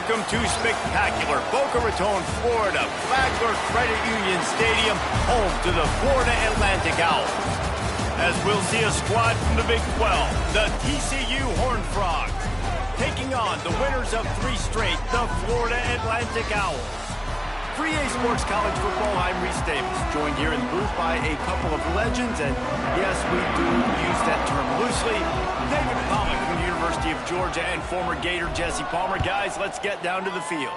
Welcome to spectacular Boca Raton, Florida, Flagler Credit Union Stadium, home to the Florida Atlantic Owls. As we'll see a squad from the Big 12, the TCU Horned Frogs, taking on the winners of 3 straight, the Florida Atlantic Owls. For EA Sports College Football, I'm Reese Davis, joined here in the booth by a couple of legends, and yes, we do use that term loosely. David Pollack from the University of Georgia and former Gator Jesse Palmer. Guys, let's get down to the field.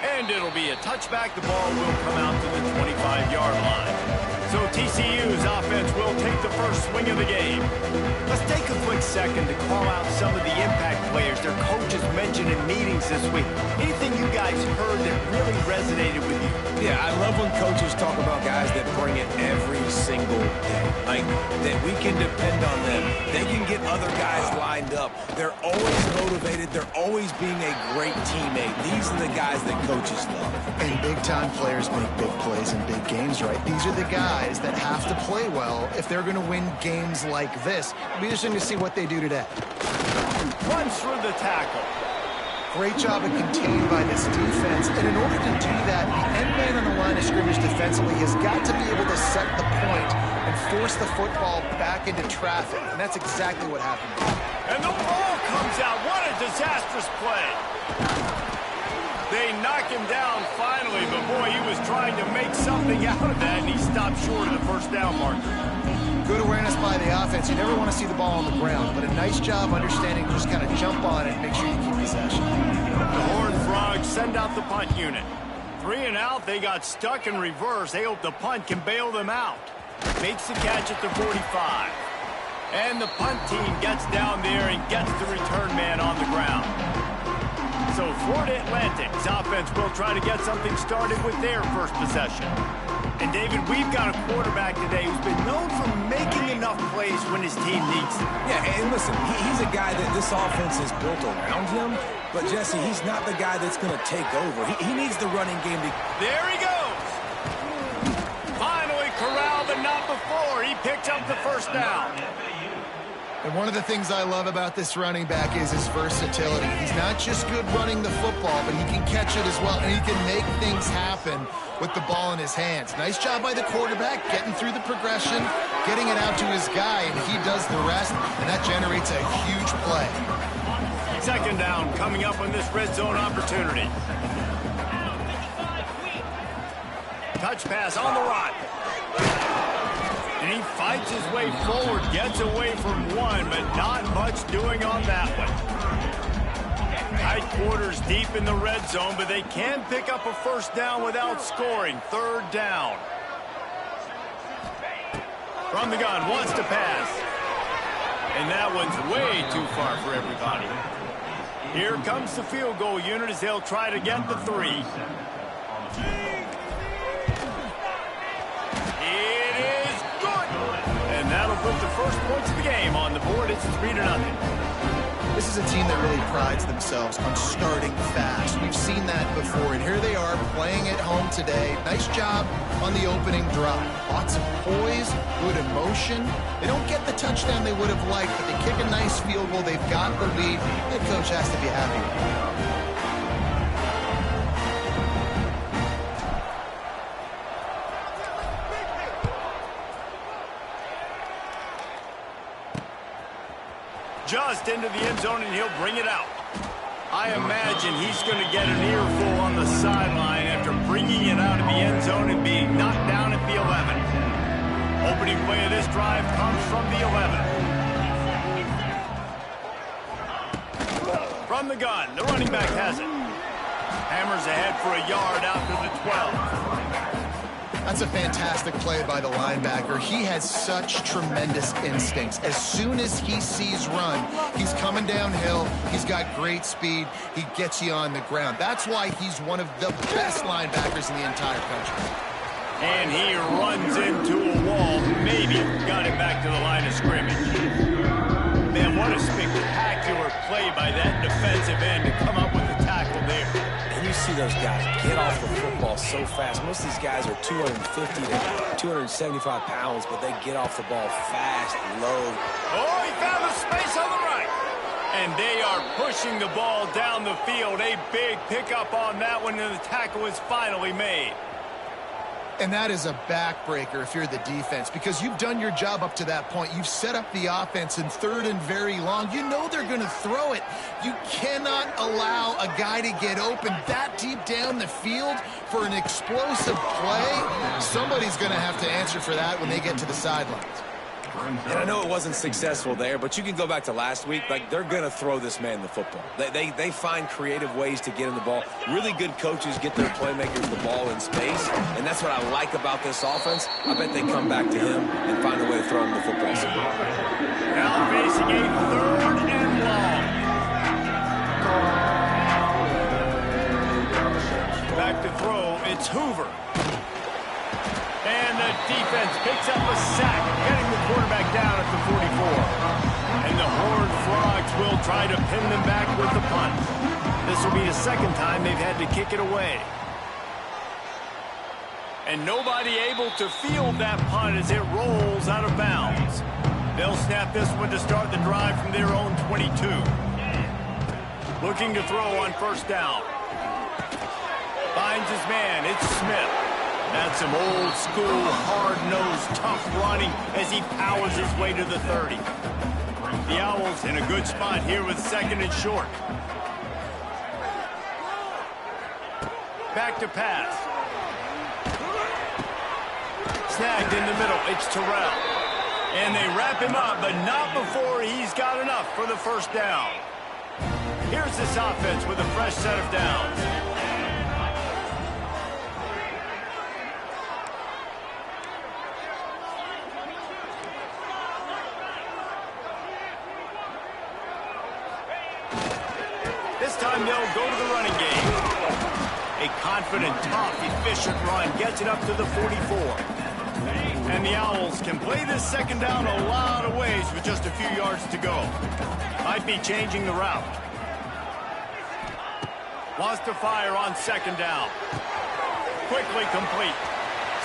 And it'll be a touchback. The ball will come out to the 25-yard line. So TCU's offense will take the first swing of the game. Let's take a quick second to call out some of the impact players their coaches mentioned in meetings this week. Anything you guys heard that really resonated with you? Yeah, I love when coaches talk about guys that bring it every single day. Like, that we can depend on them. They can get other guys lined up. They're always motivated. They're always being a great teammate. These are the guys that coaches love. And big-time players make big plays in big games, right? These are the guys that have to play well if they're going to win games like this. It'll be interesting to see what they do today. Runs through the tackle. Great job of contained by this defense. And in order to do that, the end man on the line of scrimmage defensively has got to be able to set the point and force the football back into traffic. And that's exactly what happened. And the ball comes out. What a disastrous play. They knock him down finally, but boy, he was trying to make something out of that, and he stopped short of the first down marker. Good awareness by the offense. You never want to see the ball on the ground, but a nice job understanding to just kind of jump on it and make sure you keep possession. The Horned Frogs send out the punt unit. 3 and out, they got stuck in reverse. They hope the punt can bail them out. Makes the catch at the 45. And the punt team gets down there and gets the return man on the ground. So Florida Atlantic's offense will try to get something started with their first possession. And David, we've got a quarterback today who's been known for making enough plays when his team needs them. Yeah, and listen, he's a guy that this offense is built around him. But, Jesse, he's not the guy that's going to take over. He needs the running game to... There he goes! Finally corralled, but not before. He picked up the first down. And one of the things I love about this running back is his versatility. He's not just good running the football, but he can catch it as well, and he can make things happen with the ball in his hands. Nice job by the quarterback, getting through the progression, getting it out to his guy, and he does the rest, and that generates a huge play. Second down coming up on this red zone opportunity. Touch pass on the run. And he fights his way forward, gets away from one, but not much doing on that one. Tight quarters deep in the red zone, but they can pick up a first down without scoring. Third down. From the gun, wants to pass. And that one's way too far for everybody. Here comes the field goal unit as they'll try to get the 3. That'll put the first points of the game on the board. It's 3-0. This is a team that really prides themselves on starting fast. We've seen that before, and here they are playing at home today. Nice job on the opening drive. Lots of poise, good emotion. They don't get the touchdown they would have liked, but they kick a nice field goal. They've got the lead. Head coach has to be happy with it. Just into the end zone, and he'll bring it out. I imagine he's going to get an earful on the sideline after bringing it out of the end zone and being knocked down at the 11. Opening play of this drive comes from the 11. From the gun, the running back has it. Hammers ahead for a yard out to the 12. That's a fantastic play by the linebacker. He has such tremendous instincts. As soon as he sees run, he's coming downhill. He's got great speed. He gets you on the ground. That's why he's one of the best linebackers in the entire country. And he runs into a wall. Maybe got it back to the line of scrimmage. Man, what a spectacular play by that defensive end to come up with a tackle there. And you see those guys get off the football so fast. Most of these guys are 250 to 275 pounds, but they get off the ball fast, low. Oh, he found the space on the right. And they are pushing the ball down the field. A big pickup on that one, and the tackle is finally made. And that is a backbreaker if you're the defense, because you've done your job up to that point. You've set up the offense in 3rd and very long. You know they're going to throw it. You cannot allow a guy to get open that deep down the field for an explosive play. Somebody's going to have to answer for that when they get to the sidelines. And I know it wasn't successful there, but you can go back to last week. Like, they're going to throw this man the football. They find creative ways to get him the ball. Really good coaches get their playmakers the ball in space, and that's what I like about this offense. I bet they come back to him and find a way to throw him the football. Now facing a 3rd and long. Back to throw, it's Hoover. And the defense picks up a sack, getting the quarterback down at the 44. And the Horned Frogs will try to pin them back with the punt. This will be the 2nd time they've had to kick it away. And nobody able to field that punt as it rolls out of bounds. They'll snap this one to start the drive from their own 22. Looking to throw on 1st down. Finds his man, it's Smith. That's some old-school, hard-nosed, tough running as he powers his way to the 30. The Owls in a good spot here with 2nd and short. Back to pass. Snagged in the middle, it's Terrell. And they wrap him up, but not before he's got enough for the 1st down. Here's this offense with a fresh set of downs. This time they'll go to the running game. A confident, tough, efficient run gets it up to the 44. And the Owls can play this 2nd down a lot of ways with just a few yards to go. Might be changing the route. Wants to fire on 2nd down. Quickly complete.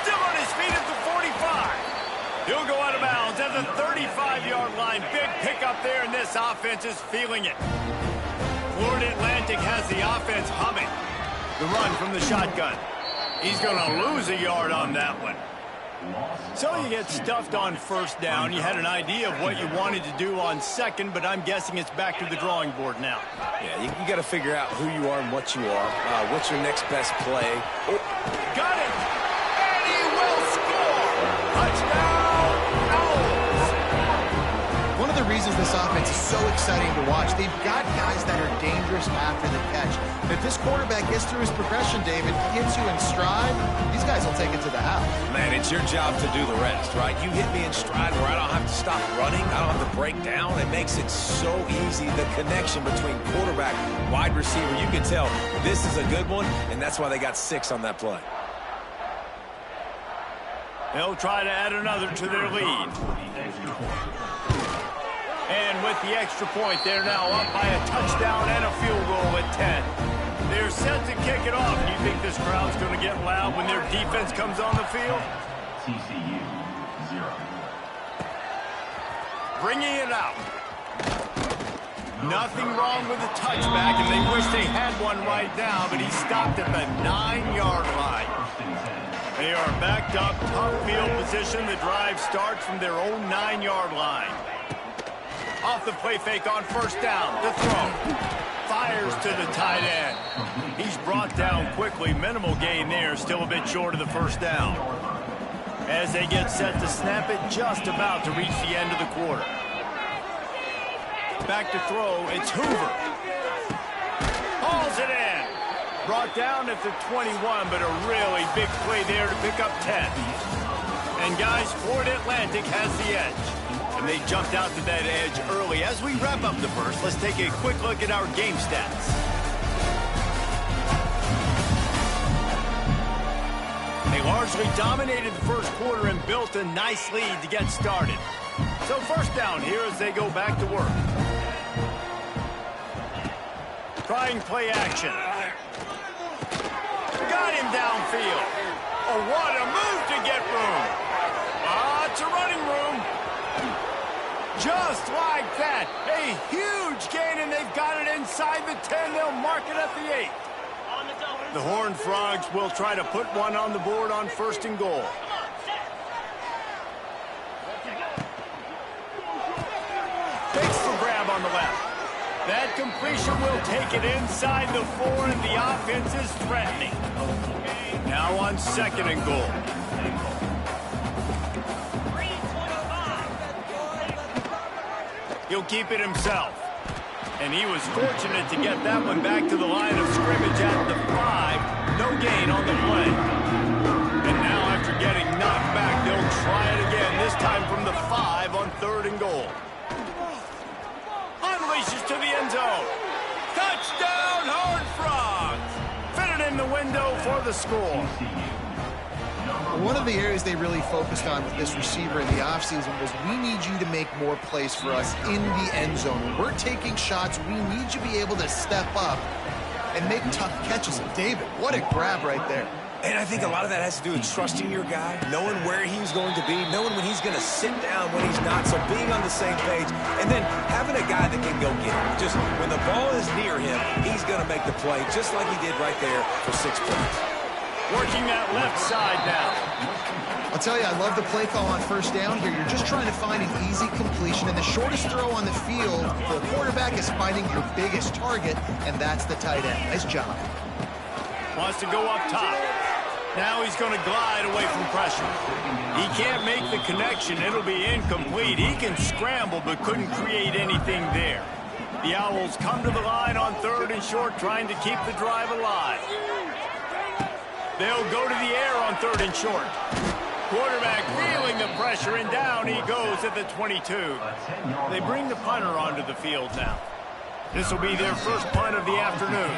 Still on his feet at the 45. He'll go out of bounds at the 35-yard line. Big pickup there, and this offense is feeling it. Florida Atlantic has the offense humming. The run from the shotgun. He's going to lose a yard on that one. So you get stuffed on 1st down. You had an idea of what you wanted to do on 2nd, but I'm guessing it's back to the drawing board now. Yeah, you got to figure out who you are and what you are. What's your next best play? Oh. Got it! And he will score! Touchdown, Owls! One of the reasons this offense is so exciting to watch, they've got guys that are dangerous after the catch. If this quarterback gets through his progression, David, gets you in stride, these guys will take it to the house. Man, it's your job to do the rest, right? You hit me in stride where I don't have to stop running. I don't have to break down. It makes it so easy. The connection between quarterback, wide receiver, you can tell this is a good one, and that's why they got 6 on that play. They'll try to add another to their lead. And with the extra point, they're now up by a touchdown and a field goal at 10. They're set to kick it off. Do you think this crowd's going to get loud when their defense comes on the field? TCU 0. Bringing it out. Nothing wrong with the touchback, and they wish they had one right now, but he stopped at the 9-yard line. They are backed up, tough field position. The drive starts from their own 9-yard line. Off the play fake on 1st down. The throw. Fires to the tight end. He's brought down quickly. Minimal gain there. Still a bit short of the 1st down. As they get set to snap it, just about to reach the end of the quarter. Back to throw. It's Hoover. Hauls it in. Brought down at the 21, but a really big play there to pick up 10. And guys, Florida Atlantic has the edge. And they jumped out to that edge early. As we wrap up the first, let's take a quick look at our game stats. They largely dominated the first quarter and built a nice lead to get started. So 1st down here as they go back to work. Trying play action. Got him downfield. Oh, what a move to get room. Lots of running room. Just like that. A huge gain, and they've got it inside the 10. They'll mark it at the 8. The Horned Frogs will try to put one on the board on 1st and goal. Takes the grab on the left. That completion will take it inside the 4, and the offense is threatening. Now on 2nd and goal. He'll keep it himself. And he was fortunate to get that one back to the line of scrimmage at the 5. No gain on the play. And now after getting knocked back, they'll try it again, this time from the 5 on 3rd and goal. Unleashes to the end zone. Touchdown, Horned Frogs! Fitted in the window for the score. One of the areas they really focused on with this receiver in the offseason was, we need you to make more plays for us in the end zone. When we're taking shots, we need you to be able to step up and make tough catches. And David, what a grab right there. And I think a lot of that has to do with trusting your guy, knowing where he's going to be, knowing when he's going to sit down, when he's not, so being on the same page, and then having a guy that can go get him. Just when the ball is near him, he's going to make the play, just like he did right there for 6 points. Working that left side now. I'll tell you, I love the play call on 1st down here. You're just trying to find an easy completion, and the shortest throw on the field for a quarterback is finding your biggest target, and that's the tight end. Nice job. Wants to go up top. Now he's going to glide away from pressure. He can't make the connection. It'll be incomplete. He can scramble, but couldn't create anything there. The Owls come to the line on 3rd and short, trying to keep the drive alive. They'll go to the air on 3rd and short. Quarterback feeling the pressure, and down he goes at the 22. They bring the punter onto the field now. This will be their first punt of the afternoon.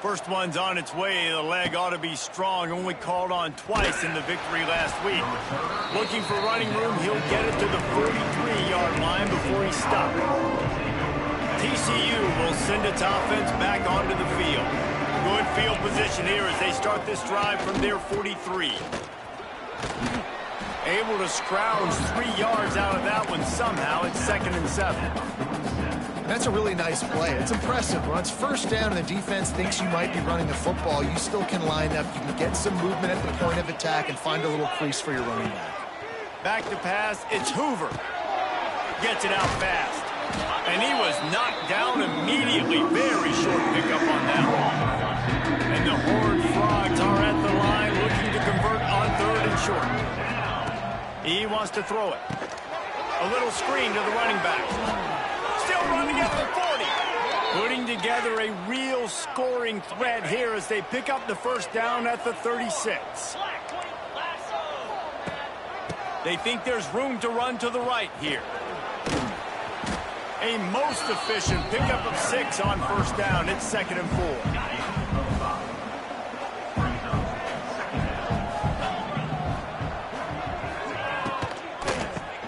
First one's on its way. The leg ought to be strong. Only called on twice in the victory last week. Looking for running room. He'll get it to the 43-yard line before he's stopped. TCU will send its offense back onto the field. Good field position here as they start this drive from their 43. Able to scrounge 3 yards out of that one somehow. It's 2nd and 7. That's a really nice play. It's impressive. When it's 1st down and the defense thinks you might be running the football, you still can line up. You can get some movement at the point of attack and find a little crease for your running back. Back to pass. It's Hoover. Gets it out fast. And he was knocked down immediately. Very short pickup on that one. And the Horned Frogs are at the line looking to convert on 3rd and short. He wants to throw it. A little screen to the running back. Still running at the 40. Putting together a real scoring threat here as they pick up the 1st down at the 36. They think there's room to run to the right here. A most efficient pickup of 6 on 1st down. It's 2nd and 4.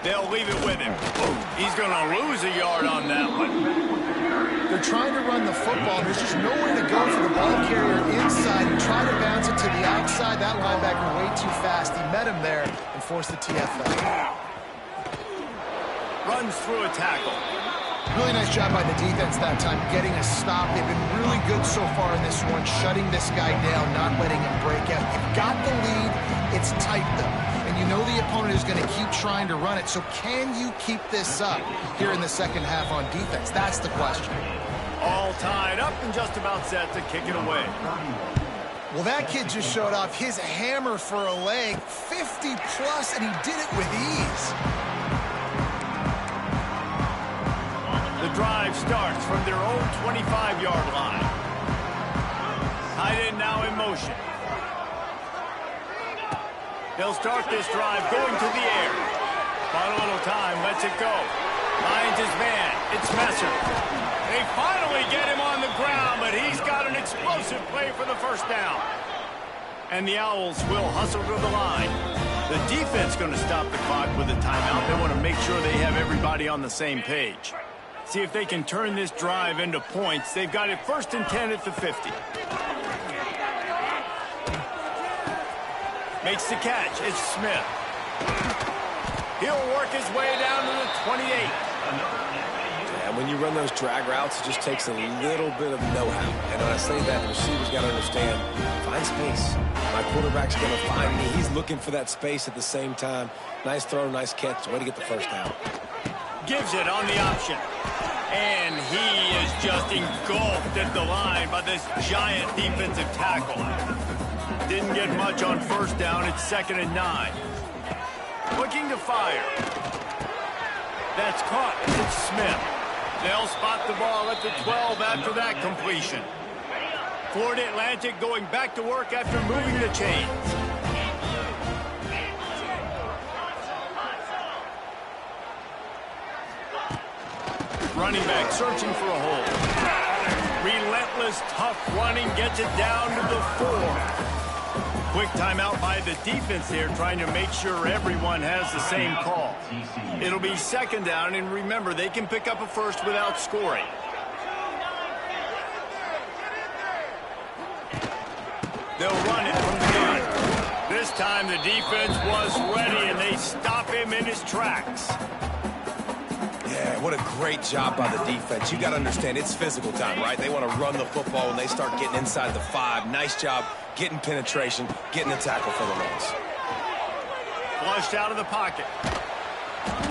They'll leave it with him. He's going to lose a yard on that one. They're trying to run the football. There's just nowhere to go for the ball carrier inside. He tried to bounce it to the outside. That linebacker way too fast. He met him there and forced the TFL. Runs through a tackle. Really nice job by the defense that time, getting a stop. They've been really good so far in this one, shutting this guy down, not letting him break out. You've got the lead. It's tight, though. And you know the opponent is going to keep trying to run it. So can you keep this up here in the 2nd half on defense? That's the question. All tied up and just about set to kick it away. Well, that kid just showed off his hammer for a leg, 50-plus, and he did it with ease. The drive starts from their own 25-yard line. Tight end now in motion. They'll start this drive going to the air. Bought a little time, lets it go. Finds his man. It's Messer. They finally get him on the ground, but he's got an explosive play for the 1st down. And the Owls will hustle to the line. The defense going to stop the clock with a timeout. They want to make sure they have everybody on the same page. See if they can turn this drive into points. They've got it 1st and 10 at the 50. Makes the catch. It's Smith. He'll work his way down to the 28. And when you run those drag routes, it just takes a little bit of know-how. And when I say that, the receiver's got to understand, find space. My quarterback's going to find me. He's looking for that space at the same time. Nice throw, nice catch. Way to get the first down. Gives it on the option. And he is just engulfed at the line by this giant defensive tackle. Didn't get much on first down. It's 2nd and 9. Looking to fire. That's caught. It's Smith. They'll spot the ball at the 12 after that completion. Florida Atlantic going back to work after moving the chains. Running back searching for a hole. Relentless, tough running gets it down to the 4. Quick timeout by the defense there, trying to make sure everyone has the same call. It'll be 2nd down, and remember, they can pick up a first without scoring. They'll run it from the gun. This time the defense was ready, and they stop him in his tracks. Yeah, what a great job by the defense. You got to understand, it's physical time, right? They want to run the football when they start getting inside the 5. Nice job getting penetration, getting the tackle for the loss. Flushed out of the pocket.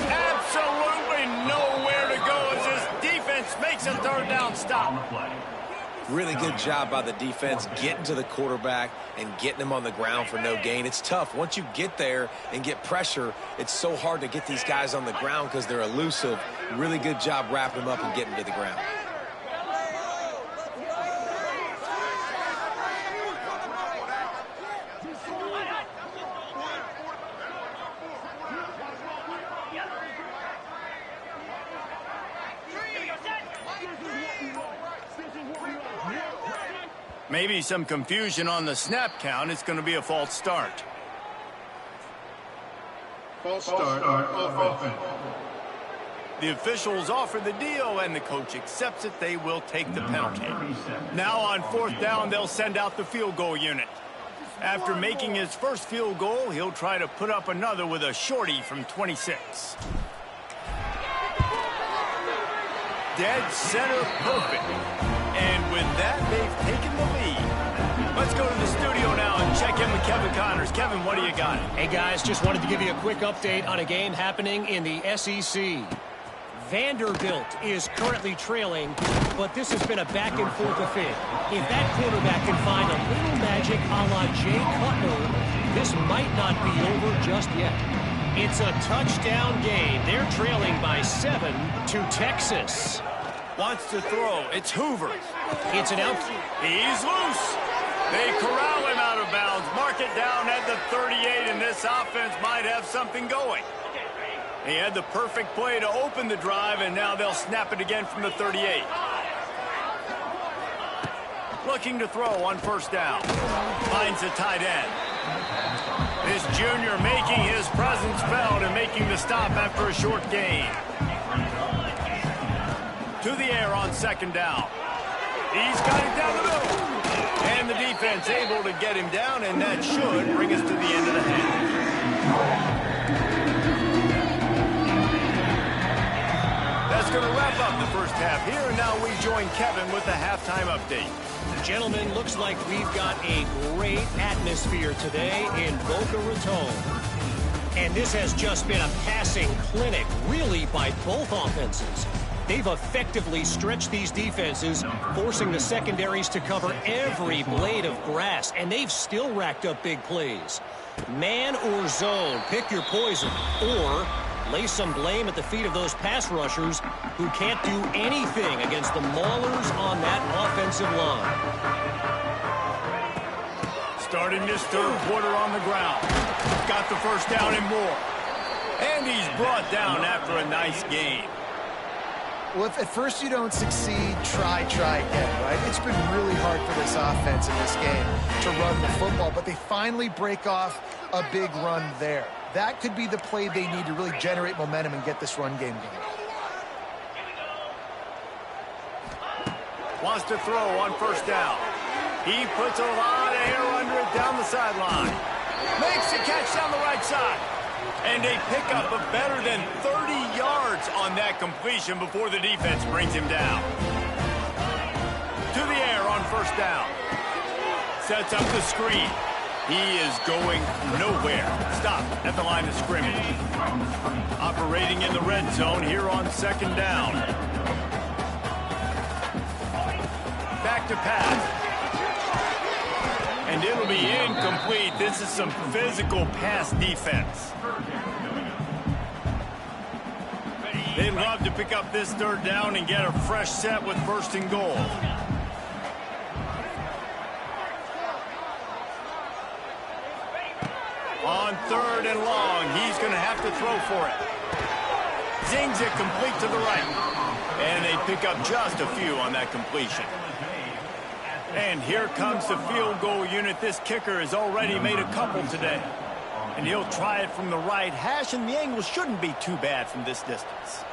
Absolutely nowhere to go as this defense makes a 3rd down stop. Really good job by the defense getting to the quarterback and getting him on the ground for no gain. It's tough. Once you get there and get pressure, it's so hard to get these guys on the ground because they're elusive. Really good job wrapping them up and getting to the ground. Maybe some confusion on the snap count. It's going to be a false start. False start, offense. The officials offer the deal, and the coach accepts it. They will take the penalty. Now on 4th down, they'll send out the field goal unit. After making his first field goal, he'll try to put up another with a shorty from 26. Dead center perfect. And with that, they've taken the lead. Let's go to the studio now and check in with Kevin Connors. Kevin, what do you got? Hey, guys, just wanted to give you a quick update on a game happening in the SEC. Vanderbilt is currently trailing, but this has been a back-and-forth affair. If that quarterback can find a little magic a la Jay Cutler, this might not be over just yet. It's a touchdown game. They're trailing by 7 to Texas. Wants to throw. It's Hoover. It's an out. He's loose. They corral him out of bounds. Mark it down at the 38, and this offense might have something going. He had the perfect play to open the drive, and now they'll snap it again from the 38. Looking to throw on 1st down. Finds a tight end. This junior making his presence felt and making the stop after a short gain. To the air on 2nd down. He's got it down the middle. And the defense able to get him down, and that should bring us to the end of the half. That's going to wrap up the first half here, and now we join Kevin with the halftime update. Gentlemen, looks like we've got a great atmosphere today in Boca Raton. And this has just been a passing clinic, really, by both offenses. They've effectively stretched these defenses, forcing the secondaries to cover every blade of grass, and they've still racked up big plays. Man or zone, pick your poison, or lay some blame at the feet of those pass rushers who can't do anything against the maulers on that offensive line. Starting this 3rd quarter on the ground. Got the first down and more. And he's brought down after a nice game. Well, if at first you don't succeed, try again, right? It's been really hard for this offense in this game to run the football, but they finally break off a big run there. That could be the play they need to really generate momentum and get this run game going. Wants to throw on 1st down. He puts a lot of air under it down the sideline. Makes the catch down the right side. And a pickup of better than 30 yards on that completion before the defense brings him down. To the air on first down. Sets up the screen. He is going nowhere. Stop at the line of scrimmage. Operating in the red zone here on second down. Back to pass. And it'll be incomplete. This is some physical pass defense. They'd love to pick up this third down and get a fresh set with first and goal. On third and long, he's going to have to throw for it. Zings it complete to the right. And they pick up just a few on that completion. And here comes the field goal unit. This kicker has already made a couple today. And he'll try it from the right hash, and the angle shouldn't be too bad from this distance.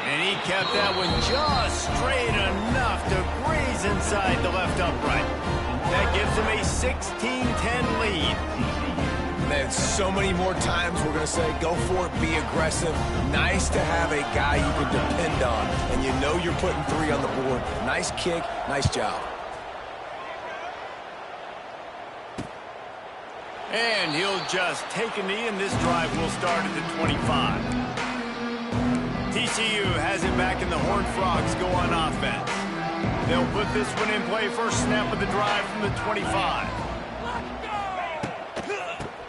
And he kept that one just straight enough to graze inside the left upright. That gives him a 16-10 lead. Man, so many more times we're going to say, go for it, be aggressive. Nice to have a guy you can depend on, and you know you're putting 3 on the board. Nice kick, nice job. And he'll just take a knee, and this drive will start at the 25. TCU has it back, and the Horned Frogs go on offense. They'll put this one in play first snap of the drive from the 25.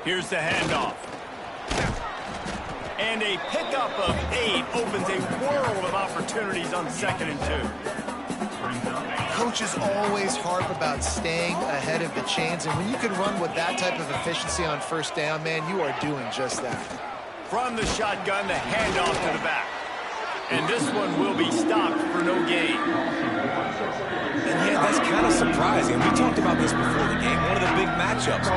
Here's the handoff. And a pickup of 8 opens a world of opportunities on 2nd and 2. Coaches always harp about staying ahead of the chains, and when you can run with that type of efficiency on first down, man, you are doing just that. From the shotgun, the handoff to the back. And this one will be stopped for no gain. And yeah, that's kind of surprising. We talked about this before the game. One of the big matchups.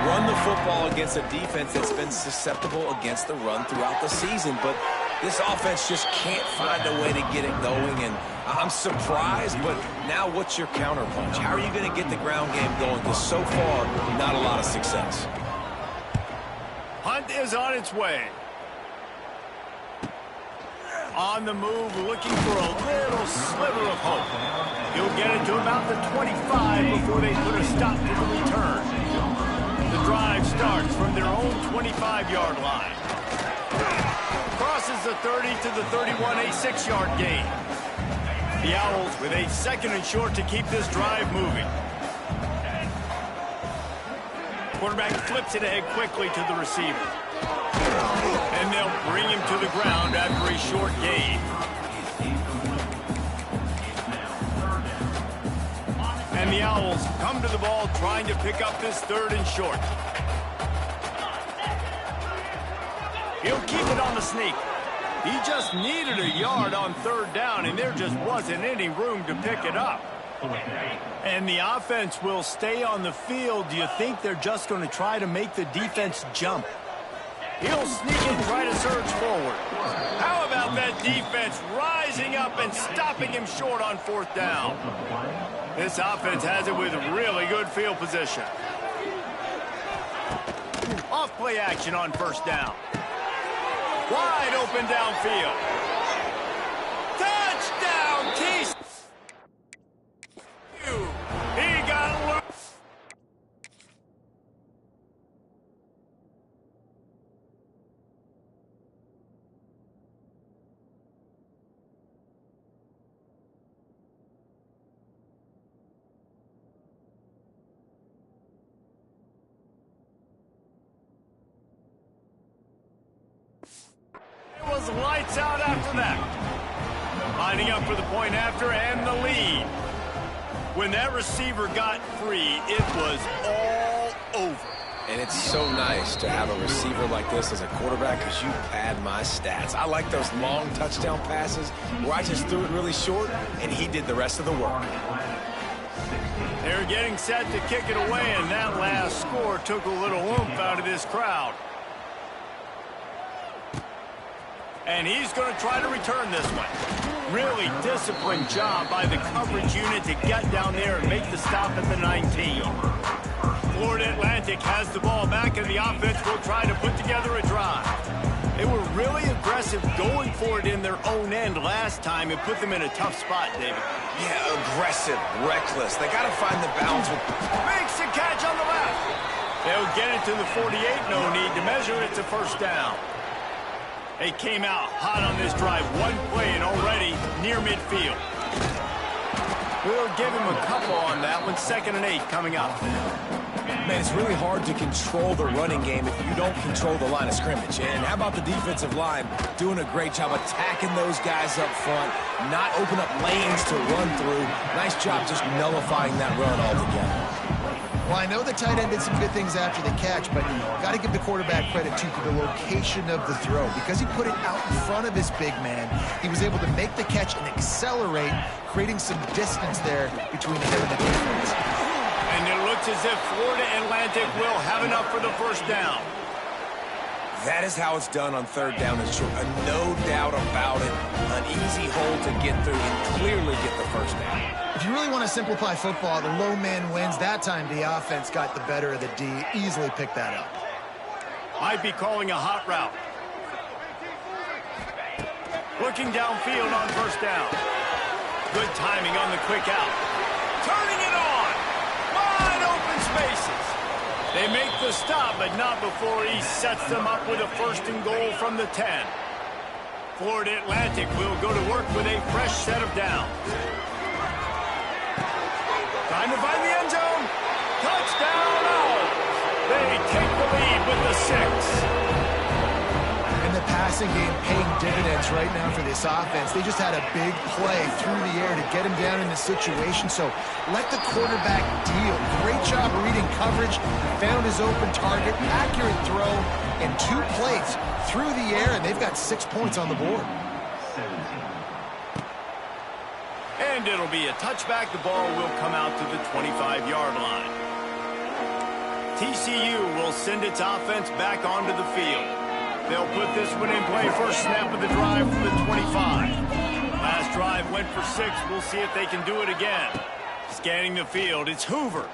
Run the football against a defense that's been susceptible against the run throughout the season. But this offense just can't find a way to get it going. And I'm surprised, but now what's your counterpunch? How are you going to get the ground game going? Because so far, not a lot of success. Hunt is on its way. On the move, looking for a little sliver of hope. He'll get it to about the 25 before they put a stop to the return. The drive starts from their own 25-yard line. Crosses the 30 to the 31, a 6-yard gain. The Owls with a 2nd and short to keep this drive moving. Quarterback flips it ahead quickly to the receiver. And they'll bring him to the ground after a short gain. And the Owls come to the ball trying to pick up this 3rd and short. He'll keep it on the sneak. He just needed a yard on 3rd down, and there just wasn't any room to pick it up. And the offense will stay on the field. Do you think they're just going to try to make the defense jump? He'll sneak and try to surge forward. How about that defense rising up and stopping him short on 4th down? This offense has it with really good field position. Off play action on 1st down. Wide open downfield. Touchdown, TCU! He got loose. Lights out after that. Lining up for the point after and the lead. When that receiver got free, it was all over. And it's so nice to have a receiver like this as a quarterback because you pad my stats. I like those long touchdown passes where I just threw it really short and he did the rest of the work. They're getting set to kick it away, and that last score took a little oomph out of this crowd. And he's going to try to return this one. Really disciplined job by the coverage unit to get down there and make the stop at the 19. Florida Atlantic has the ball back, and the offense will try to put together a drive. They were really aggressive going for it in their own end last time and put them in a tough spot, David. Yeah, aggressive, reckless. They got to find the balance with... Makes a catch on the left. They'll get it to the 48. No need to measure it to first down. They came out hot on this drive. One play and already near midfield. We'll give him a couple on that one. 2nd and 8 coming up. Man, it's really hard to control the running game if you don't control the line of scrimmage. And how about the defensive line doing a great job attacking those guys up front, not open up lanes to run through. Nice job just nullifying that run altogether. Well, I know the tight end did some good things after the catch, but got to give the quarterback credit, too, for the location of the throw. Because he put it out in front of his big man, he was able to make the catch and accelerate, creating some distance there between him and the defense. And it looks as if Florida Atlantic will have enough for the first down. That is how it's done on 3rd down and short. No doubt about it. An easy hole to get through and clearly get the first down. If you really want to simplify football, the low man wins. That time the offense got the better of the D. Easily picked that up. Might be calling a hot route. Looking downfield on first down. Good timing on the quick out. Turning it on. Wide open spaces. They make the stop, but not before he sets them up with a 1st and goal from the 10. Florida Atlantic will go to work with a fresh set of downs. Time to find the end zone. Touchdown! Oh, they take the lead with the 6. And the passing game paying dividends right now for this offense. They just had a big play through the air to get him down in the situation. So let the quarterback deal. Great job reading coverage. Found his open target. Accurate throw. And 2 plays through the air. And they've got 6 points on the board. And it'll be a touchback. The ball will come out to the 25-yard line. TCU will send its offense back onto the field. They'll put this one in play. First snap of the drive from the 25. Last drive went for 6. We'll see if they can do it again. Scanning the field, it's Hoover.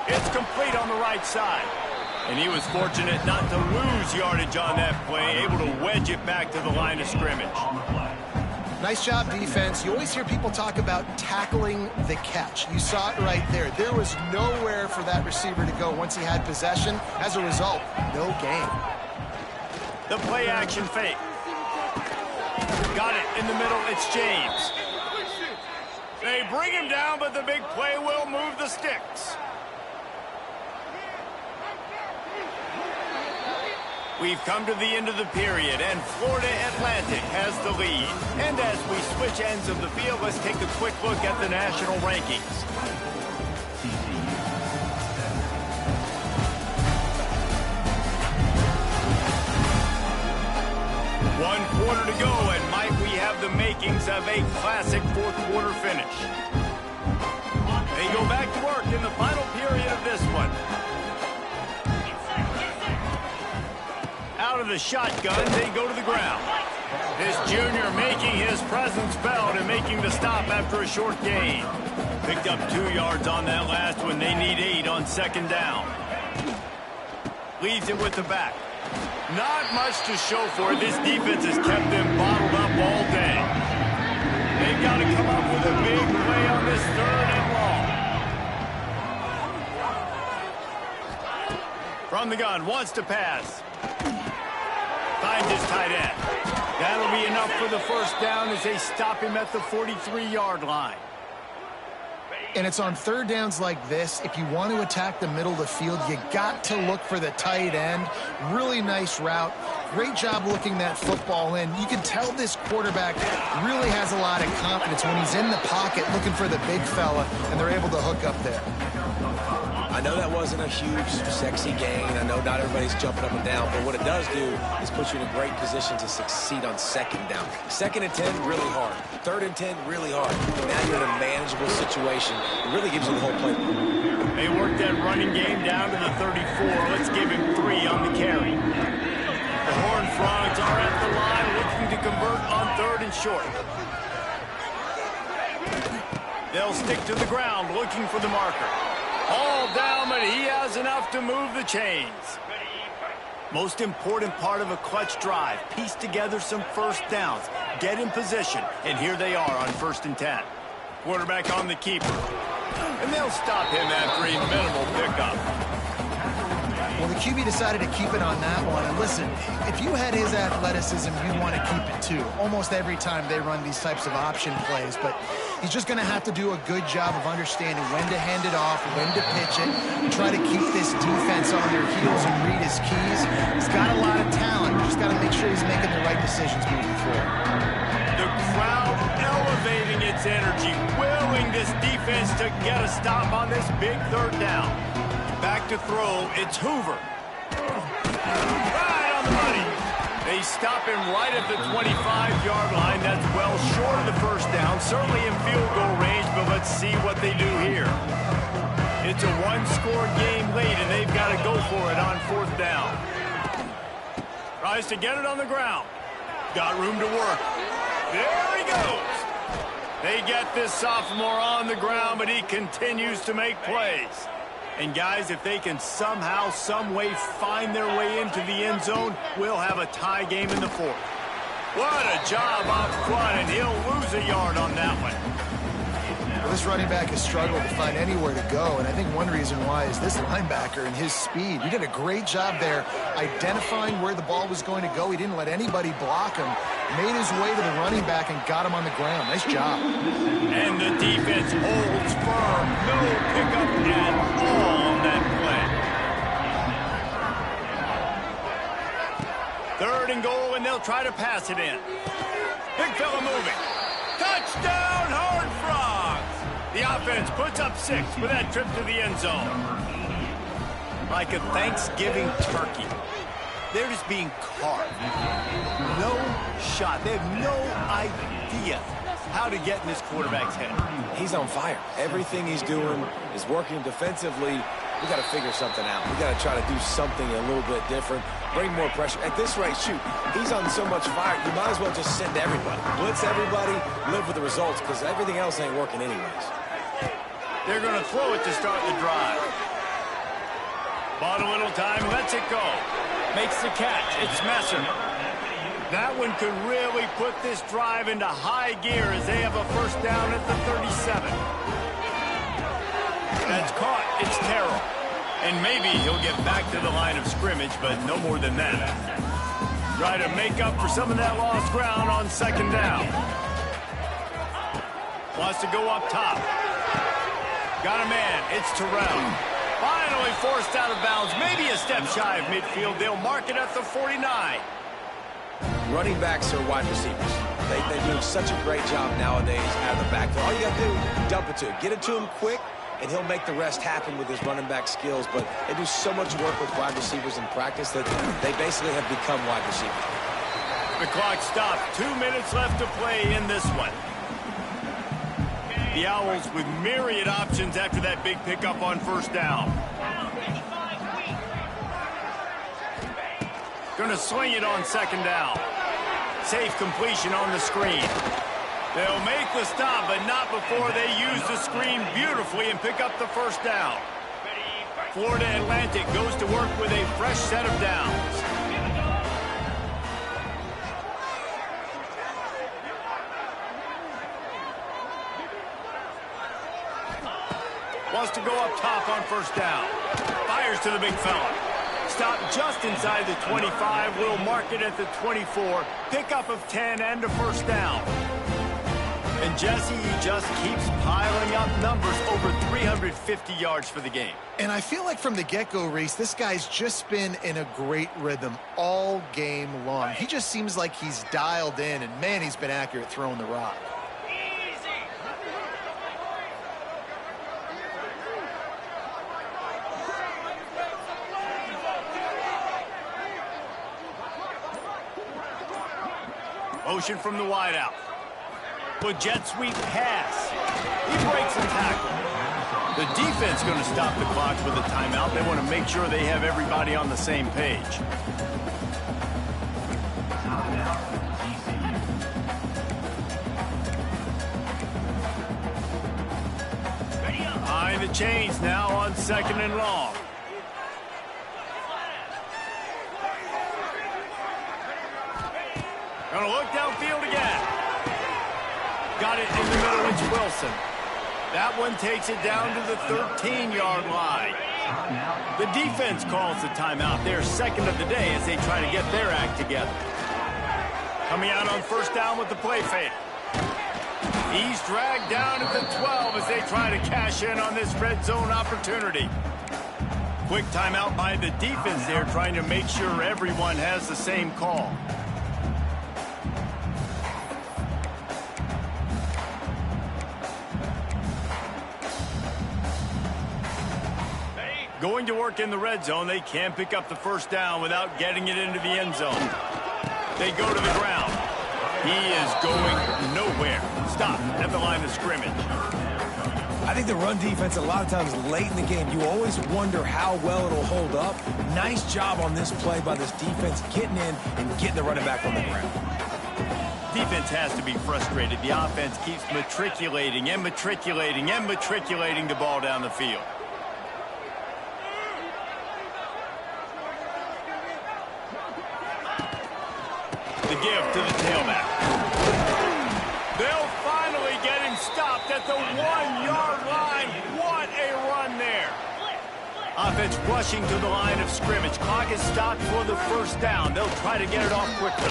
It's complete on the right side. And he was fortunate not to lose yardage on that play, able to wedge it back to the line of scrimmage. Nice job, defense. You always hear people talk about tackling the catch. You saw it right there. There was nowhere for that receiver to go once he had possession. As a result, no gain. The play action fake. Got it in the middle. It's James. They bring him down, but the big play will move the sticks. We've come to the end of the period, and Florida Atlantic has the lead. And as we switch ends of the field, let's take a quick look at the national rankings. One quarter to go, and might we have the makings of a classic 4th quarter finish. They go back to work in the final period of this one. Out of the shotgun, they go to the ground. This junior making his presence felt and making the stop after a short gain. Picked up 2 yards on that last one. They need 8 on 2nd down. Leads it with the back. Not much to show for it. This defense has kept them bottled up all day. They've got to come up with a big play on this 3rd and long. From the gun, wants to pass. Finds his tight end. That'll be enough for the first down as they stop him at the 43-yard line. And it's on 3rd downs like this. If you want to attack the middle of the field, you got to look for the tight end. Really nice route. Great job looking that football in. You can tell this quarterback really has a lot of confidence when he's in the pocket looking for the big fella, and they're able to hook up there. I know that wasn't a huge, sexy gain. I know not everybody's jumping up and down, but what it does do is put you in a great position to succeed on second down. 2nd and 10, really hard. 3rd and 10, really hard. Now you're in a manageable situation. It really gives you the whole playbook. They worked that running game down to the 34. Let's give him 3 on the carry. The Horned Frogs are at the line looking to convert on 3rd and short. They'll stick to the ground looking for the marker. All down, but he has enough to move the chains. Most important part of a clutch drive. Piece together some first downs. Get in position. And here they are on 1st and 10. Quarterback on the keeper. And they'll stop him after a minimal pickup. Well, the QB decided to keep it on that one. And listen, if you had his athleticism, you'd want to keep it too. Almost every time they run these types of option plays. But he's just going to have to do a good job of understanding when to hand it off, when to pitch it, and try to keep this defense on their heels and read his keys. He's got a lot of talent. Just got to make sure he's making the right decisions moving forward. The crowd elevating its energy, willing this defense to get a stop on this big 3rd down. Back to throw, it's Hoover. Right on the money. They stop him right at the 25-yard line. That's well short of the 1st down, certainly in field goal range, but let's see what they do here. It's a 1-score game late, and they've got to go for it on 4th down. Tries to get it on the ground. Got room to work. There he goes. They get this sophomore on the ground, but he continues to make plays. And guys, if they can somehow, some way find their way into the end zone, we'll have a tie game in the 4th. What a job up front, and he'll lose a yard on that one. Well, this running back has struggled to find anywhere to go, and I think one reason why is this linebacker and his speed. He did a great job there identifying where the ball was going to go. He didn't let anybody block him. Made his way to the running back and got him on the ground. Nice job. And the defense holds firm. No pickup at all on that play. 3rd and goal, and they'll try to pass it in. Big fella moving. Touchdown, Horned Frogs! The offense puts up 6 with that trip to the end zone. Like a Thanksgiving turkey. They're just being carved. No shot. They have no idea how to get in this quarterback's head. He's on fire. Everything he's doing is working defensively. We got to figure something out. We got to try to do something a little bit different. Bring more pressure. At this rate, shoot, he's on so much fire, you might as well just send everybody. Blitz everybody, live with the results, because everything else ain't working anyways. They're going to throw it to start the drive. Bought a little time, lets it go. Makes the catch. It's Messer. That one could really put this drive into high gear as they have a 1st down at the 37. That's caught. It's Terrell. And maybe he'll get back to the line of scrimmage, but no more than that. Try to make up for some of that lost ground on 2nd down. Wants to go up top. Got a man. It's Terrell. Finally forced out of bounds. Maybe a step shy of midfield. They'll mark it at the 49. Running backs are wide receivers. They do such a great job nowadays out of the backfield. All you got to do, dump it to him. Get it to him quick, and he'll make the rest happen with his running back skills. But they do so much work with wide receivers in practice that they basically have become wide receivers. The clock stopped. 2 minutes left to play in this one. The Owls with myriad options after that big pickup on 1st down. Going to swing it on 2nd down. Safe completion on the screen. They'll make the stop, but not before they use the screen beautifully and pick up the 1st down. Florida Atlantic goes to work with a fresh set of downs. Wants to go up top on 1st down. Fires to the big fella. Stop just inside the 25. We'll mark it at the 24. Pickup of 10 and a 1st down. And Jesse, he just keeps piling up numbers, over 350 yards for the game. And I feel like from the get-go, Reese, this guy's just been in a great rhythm all game long. He just seems like he's dialed in, and man, he's been accurate throwing the rock. Motion from the wideout. With jet sweep pass. He breaks the tackle. The defense going to stop the clock with a timeout. They want to make sure they have everybody on the same page. Behind the chains now on 2nd and long. Going to look downfield again. Got it in the middle. It's Wilson. That one takes it down to the 13-yard line. The defense calls the timeout. Their second of the day as they try to get their act together. Coming out on 1st down with the play fake. He's dragged down at the 12 as they try to cash in on this red zone opportunity. Quick timeout by the defense there, trying to make sure everyone has the same call. Going to work in the red zone. They can't pick up the 1st down without getting it into the end zone. They go to the ground. He is going nowhere. Stop at the line of scrimmage. I think the run defense, a lot of times late in the game, you always wonder how well it'll hold up. Nice job on this play by this defense, getting in and getting the running back on the ground. Defense has to be frustrated. The offense keeps matriculating and matriculating and matriculating the ball down the field. The give to the tailback. They'll finally get him stopped at the 1-yard line. What a run there. Offense rushing to the line of scrimmage. Clock is stopped for the 1st down. They'll try to get it off quickly.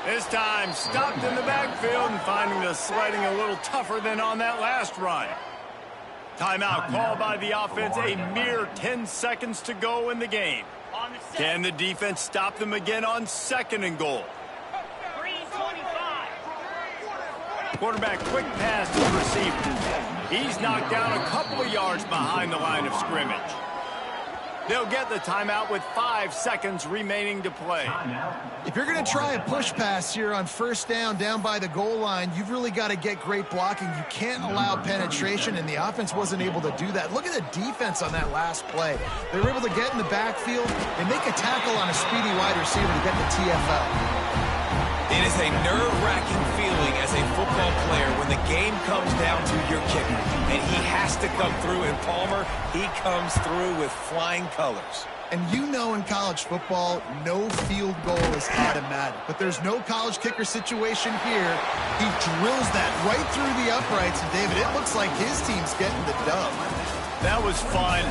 This time stopped in the backfield and finding the sledding a little tougher than on that last run. Timeout called by the offense. A mere 10 seconds to go in the game. Can the defense stop them again on 2nd and goal? Quarterback quick pass to the receiver. He's knocked down a couple of yards behind the line of scrimmage. They'll get the timeout with 5 seconds remaining to play. If you're going to try a push pass here on 1st down by the goal line, you've really got to get great blocking. You can't allow penetration, and the offense wasn't able to do that. Look at the defense on that last play. They were able to get in the backfield and make a tackle on a speedy wide receiver to get the TFL. It is a nerve-wracking feeling as a football player when the game comes down to your kicker, and he has to come through. And Palmer, he comes through with flying colors. And you know in college football, no field goal is automatic. But there's no college kicker situation here. He drills that right through the uprights. And, David, it looks like his team's getting the dub. That was fun,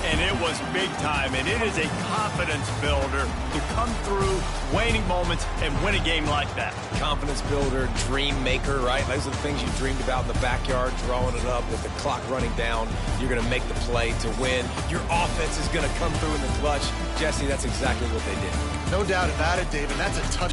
and it was big time, and it is a confidence builder to come through waning moments and win a game like that. Confidence builder, dream maker, right? Those are the things you dreamed about in the backyard, drawing it up with the clock running down. You're going to make the play to win. Your offense is going to come through in the clutch. Jesse, that's exactly what they did. No doubt about it, David. That's a touch.